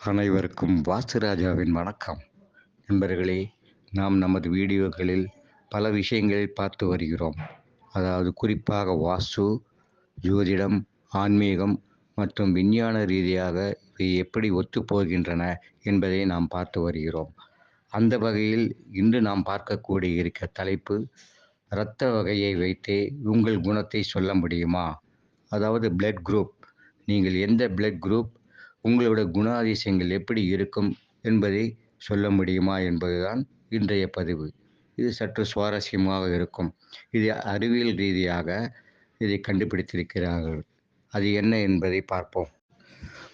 அனைவருக்கும் வாசுராஜாவின் வணக்கம். நண்பர்களே, நாம் நமது வீடியோக்களில் பல விஷயங்களை பார்த்து வருகிறோம். அதாவது குறிப்பாக வாஸ்து, ஜோதிடம், ஆன்மீகம் மற்றும் விஞ்ஞான ரீதியாக இவை எப்படி ஒத்துப்போகின்றன என்பதை நாம் பார்த்து வருகிறோம். அந்த வகையில் இன்று நாம் பார்க்கக்கூடிய இருக்க தலைப்பு, இரத்த வகையை வைத்தே உங்கள் குணத்தை சொல்ல முடியுமா? அதாவது பிளட் குரூப். நீங்கள் எந்த பிளட் குரூப், உங்களோட குணாதிசயங்கள் எப்படி இருக்கும் என்பதை சொல்ல முடியுமா என்பதுதான் இன்றைய பதிவு. இது சற்று சுவாரஸ்யமாக இருக்கும். இது அறிவியல் ரீதியாக இதை கண்டுபிடித்திருக்கிறார்கள். அது என்ன என்பதை பார்ப்போம்.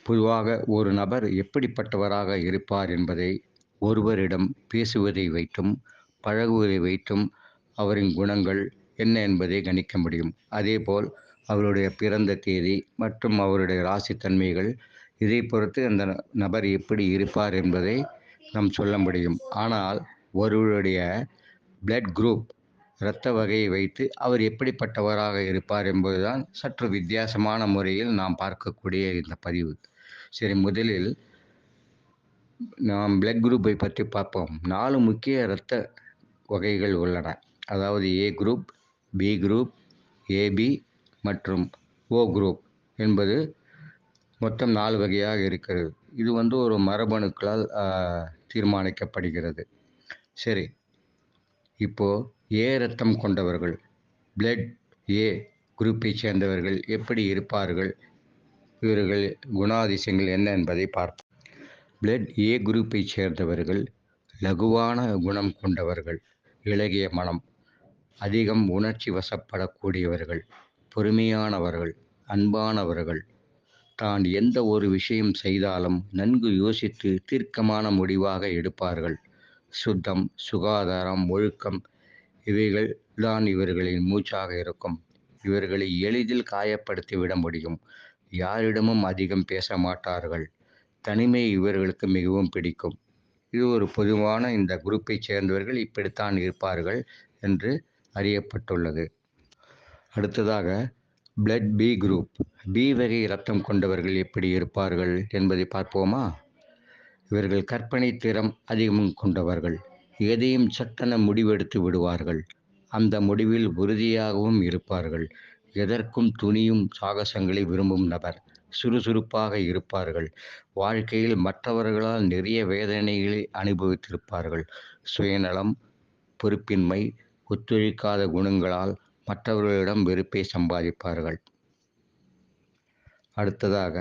பொதுவாக ஒரு நபர் எப்படிப்பட்டவராக இருப்பார் என்பதை ஒருவரிடம் பேசுவதை வைத்தும் பழகுவதை வைத்தும் அவரின் குணங்கள் என்ன என்பதை கணிக்க முடியும். அதேபோல் அவருடைய பிறந்த தேதி மற்றும் அவருடைய ராசி தன்மைகள், இதை பொறுத்து அந்த நபர் எப்படி இருப்பார் என்பதை நாம் சொல்ல முடியும். ஆனால் ஒருவருடைய பிளட் குரூப், இரத்த வகையை வைத்து அவர் எப்படிப்பட்டவராக இருப்பார் என்பதுதான் சற்று வித்தியாசமான முறையில் நாம் பார்க்கக்கூடிய இந்த பதிவு. சரி, முதலில் நாம் பிளட் குரூப்பை பற்றி பார்ப்போம். 4 முக்கிய இரத்த வகைகள் உள்ளன. அதாவது A group, B group, AB மற்றும் ஓ குரூப் என்பது மொத்தம் 4 வகையாக இருக்கிறது. இது ஒரு மரபணுக்களால் தீர்மானிக்கப்படுகிறது. சரி, இப்போது ஏ இரத்தம் கொண்டவர்கள், பிளட் ஏ குரூப்பை சேர்ந்தவர்கள் எப்படி இருப்பார்கள், இவர்கள் குணாதிசயங்கள் என்ன என்பதை பார்ப்போம். பிளட் ஏ குரூப்பை சேர்ந்தவர்கள் லகுவான குணம் கொண்டவர்கள், இளகிய மனம், அதிகம் உணர்ச்சி வசப்படக்கூடியவர்கள், பொறுமையானவர்கள், அன்பானவர்கள், தான் எந்த ஒரு விஷயம் செய்தாலும் நன்கு யோசித்து தீர்க்கமான முடிவாக எடுப்பார்கள். சுத்தம், சுகாதாரம், ஒழுக்கம் இவைகள் தான் இவர்களின் மூச்சாக இருக்கும். இவர்களை எளிதில் காயப்படுத்தி விட முடியும். யாரிடமும் அதிகம் பேச மாட்டார்கள். தனிமை இவர்களுக்கு மிகவும் பிடிக்கும். இது ஒரு பொதுவான இந்த குரூப்பை சேர்ந்தவர்கள் இப்படித்தான் இருப்பார்கள் என்று அறியப்பட்டுள்ளது. அடுத்ததாக பிளட் பி குரூப், பி வகை இரத்தம் கொண்டவர்கள் எப்படி இருப்பார்கள் என்பதை பார்ப்போமா? இவர்கள் கற்பனை திறம் அதிகம் கொண்டவர்கள். எதையும் சட்டென முடிவெடுத்து விடுவார்கள். அந்த முடிவில் உறுதியாகவும் இருப்பார்கள். எதற்கும் துணியும் சாகசங்களை விரும்பும் நபர். சுறுசுறுப்பாக இருப்பார்கள். வாழ்க்கையில் மற்றவர்களால் நிறைய வேதனைகளை அனுபவித்திருப்பார்கள். சுயநலம், பொறுப்பின்மை, ஒத்துழைக்காத குணங்களால் மற்றவர்களிடம் வெறுப்பை சம்பாதிப்பார்கள். அடுத்ததாக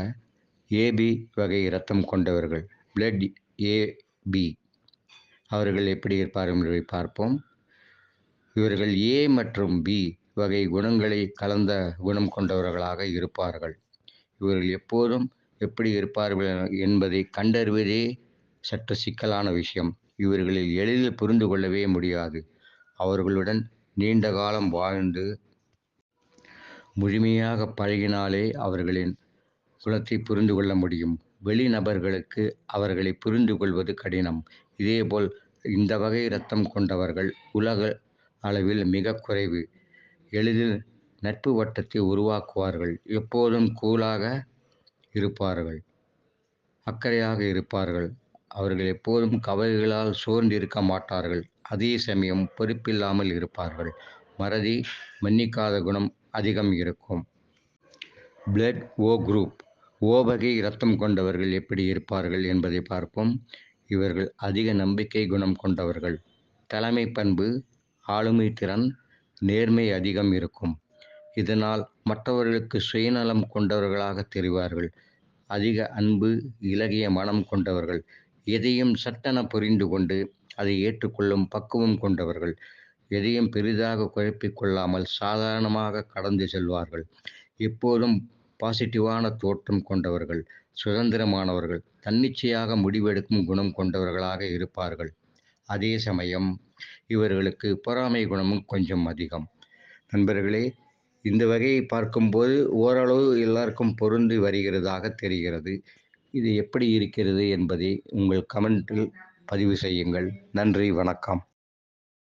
ஏபி வகை இரத்தம் கொண்டவர்கள், பிளட் ஏபி, அவர்கள் எப்படி இருப்பார்கள் என்பதை பார்ப்போம். இவர்கள் ஏ மற்றும் பி வகை குணங்களை கலந்த குணம் கொண்டவர்களாக இருப்பார்கள். இவர்கள் எப்போதும் எப்படி இருப்பார்கள் என்பதை கண்டறிவதே சற்று சிக்கலான விஷயம். இவர்களில் எளிதில் புரிந்து கொள்ளவே முடியாது. அவர்களுடன் நீண்ட காலம் வாழ்ந்து முழுமையாக பழகினாலே அவர்களின் குணத்தை புரிந்து கொள்ள முடியும். வெளிநபர்களுக்கு அவர்களை புரிந்து கொள்வது கடினம். இதேபோல் இந்த வகை இரத்தம் கொண்டவர்கள் உலக அளவில் மிக குறைவு. எளிதில் நட்பு வட்டத்தை உருவாக்குவார்கள். எப்போதும் கூலாக இருப்பார்கள், அக்கறையாக இருப்பார்கள். அவர்கள் எப்போதும் கவலைகளால் சோர்ந்து இருக்க மாட்டார்கள். அதே சமயம் பொறுப்பில்லாமல் இருப்பார்கள். மறதி, மன்னிக்காத குணம் அதிகம் இருக்கும். பிளட் ஓ குரூப், ஓ வகை இரத்தம் கொண்டவர்கள் எப்படி இருப்பார்கள் என்பதை பார்ப்போம். இவர்கள் அதிக நம்பிக்கை குணம் கொண்டவர்கள். தலைமை பண்பு, ஆளுமை திறன், நேர்மை அதிகம் இருக்கும். இதனால் மற்றவர்களுக்கு சுயநலம் கொண்டவர்களாக தெரிவார்கள். அதிக அன்பு, இளகிய மனம் கொண்டவர்கள். எதையும் சட்டென புரிந்து கொண்டு அதை ஏற்றுக்கொள்ளும் பக்குவம் கொண்டவர்கள். எதையும் பெரிதாக குழப்பிக் கொள்ளாமல் சாதாரணமாக கடந்து செல்வார்கள். எப்போதும் பாசிட்டிவான தோற்றம் கொண்டவர்கள். சுதந்திரமானவர்கள். தன்னிச்சையாக முடிவெடுக்கும் குணம் கொண்டவர்களாக இருப்பார்கள். அதே சமயம் இவர்களுக்கு பொறாமை குணமும் கொஞ்சம் அதிகம். நண்பர்களே, இந்த வகையை பார்க்கும்போது ஓரளவு எல்லாருக்கும் பொருந்தி வருகிறதாக தெரிகிறது. இது எப்படி இருக்கிறது என்பதை உங்கள் கமெண்டில் பதிவு செய்யுங்கள். நன்றி, வணக்கம்.